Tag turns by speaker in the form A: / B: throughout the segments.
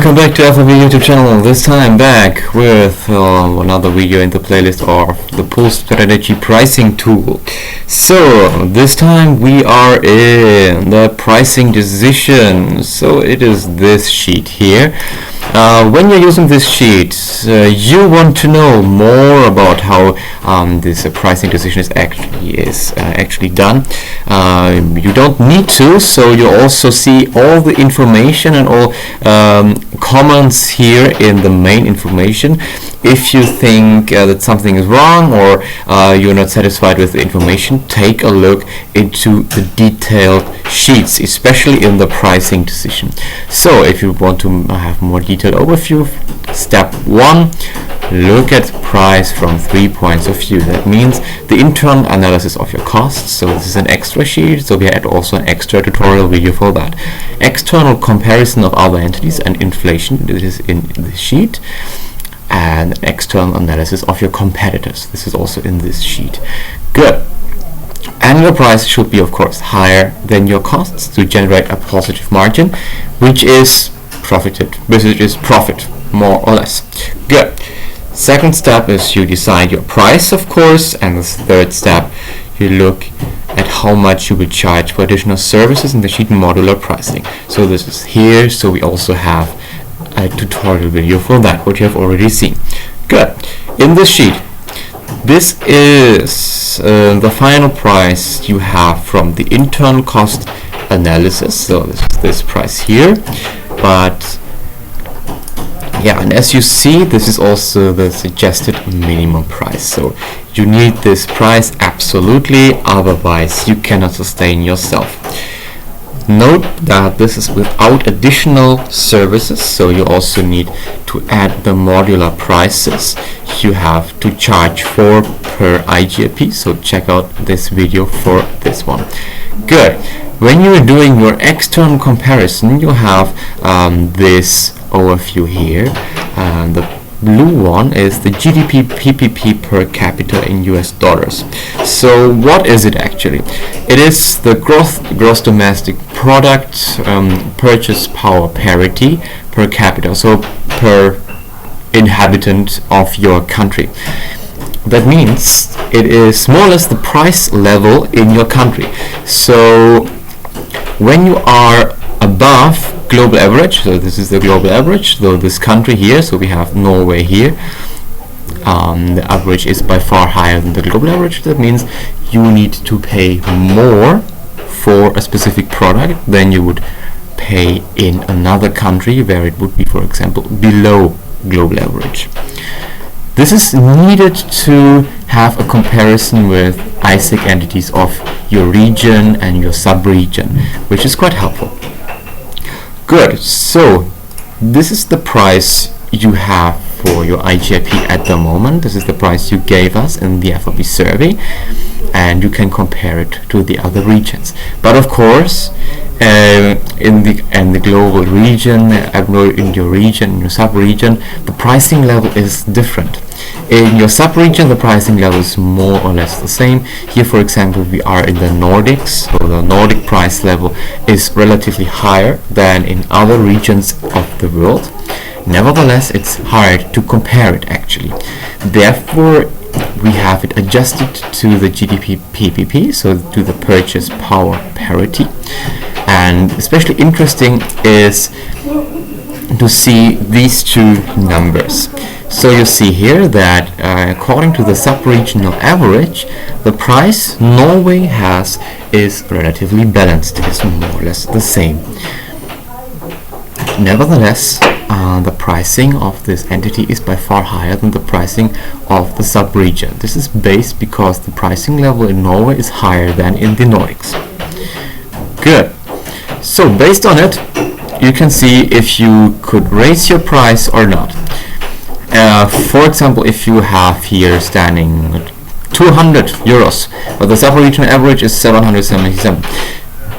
A: Welcome back to FOB YouTube channel. This time back with another video in the playlist of the Pool Strategy Pricing Tool. So this time we are in the pricing decision. So it is this sheet here. When you're using this sheet, you want to know more about how this pricing decision is actually done. You don't need to, so you also see all the information and all comments here in the main information. If you think that something is wrong or you're not satisfied with the information, take a look into the detailed sheets, especially in the pricing decision. So if you want to have more detailed overview, step 1, look at price from 3 points of view. That means the internal analysis of your costs. So this is an extra sheet, so we had also an extra tutorial video for that. External comparison of other entities and inflation, this is in this sheet. And external analysis of your competitors, this is also in this sheet. Good. And your price should be, of course, higher than your costs to generate a positive margin, which is profit, more or less. Good. Second step is you decide your price, of course, and the third step, you look at how much you will charge for additional services in the sheet modular pricing. So this is here, so we also have a tutorial video for that, what you have already seen. Good. In this sheet, this is the final price you have from the internal cost analysis. So this is this price here, but yeah, and as you see, this is also the suggested minimum price. So you need this price absolutely, otherwise you cannot sustain yourself. Note that this is without additional services, so you also need to add the modular prices you have to charge for per IGP, so check out this video for this one. Good. When you are doing your external comparison, you have this overview here. The blue one is the GDP PPP per capita in US dollars. So what is it actually? It is the gross domestic product purchase power parity per capita, so per inhabitant of your country. That means it is more or less the price level in your country. So when you are above global average, so this is the global average, so this country here, so we have Norway here, the average is by far higher than the global average. That means you need to pay more for a specific product than you would pay in another country where it would be, for example, below global average. This is needed to have a comparison with AIESEC entities of your region and your sub-region, which is quite helpful. Good. So this is the price you have for your IGIP at the moment. This is the price you gave us in the FOB survey, and you can compare it to the other regions. But of course, in the global region, in your region, in your sub-region, the pricing level is different. In your sub-region, the pricing level is more or less the same. Here, for example, we are in the Nordics, so the Nordic price level is relatively higher than in other regions of the world. Nevertheless, it's hard to compare it actually. Therefore, we have it adjusted to the GDP PPP, so to the purchase power parity. And especially interesting is to see these two numbers. So you see here that according to the sub-regional average, the price Norway has is relatively balanced, is more or less the same. Nevertheless, the pricing of this entity is by far higher than the pricing of the sub-region. This is based because the pricing level in Norway is higher than in the Nordics. Good. So based on it, you can see if you could raise your price or not. For example, if you have here standing 200 euros, but the sub-regional average is 777,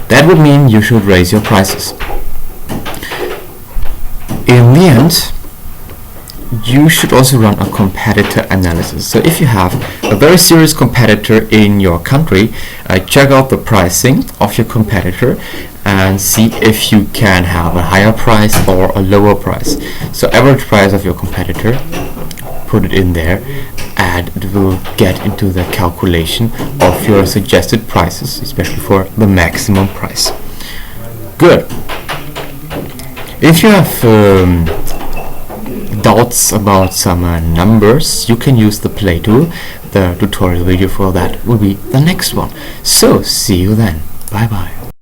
A: that would mean you should raise your prices. In the end, you should also run a competitor analysis. So if you have a very serious competitor in your country, check out the pricing of your competitor and see if you can have a higher price or a lower price. So average price of your competitor, put it in there, and it will get into the calculation of your suggested prices, especially for the maximum price. Good. If you have doubts about some numbers, you can use the play tool. The tutorial video for that will be the next one. So see you then. Bye bye.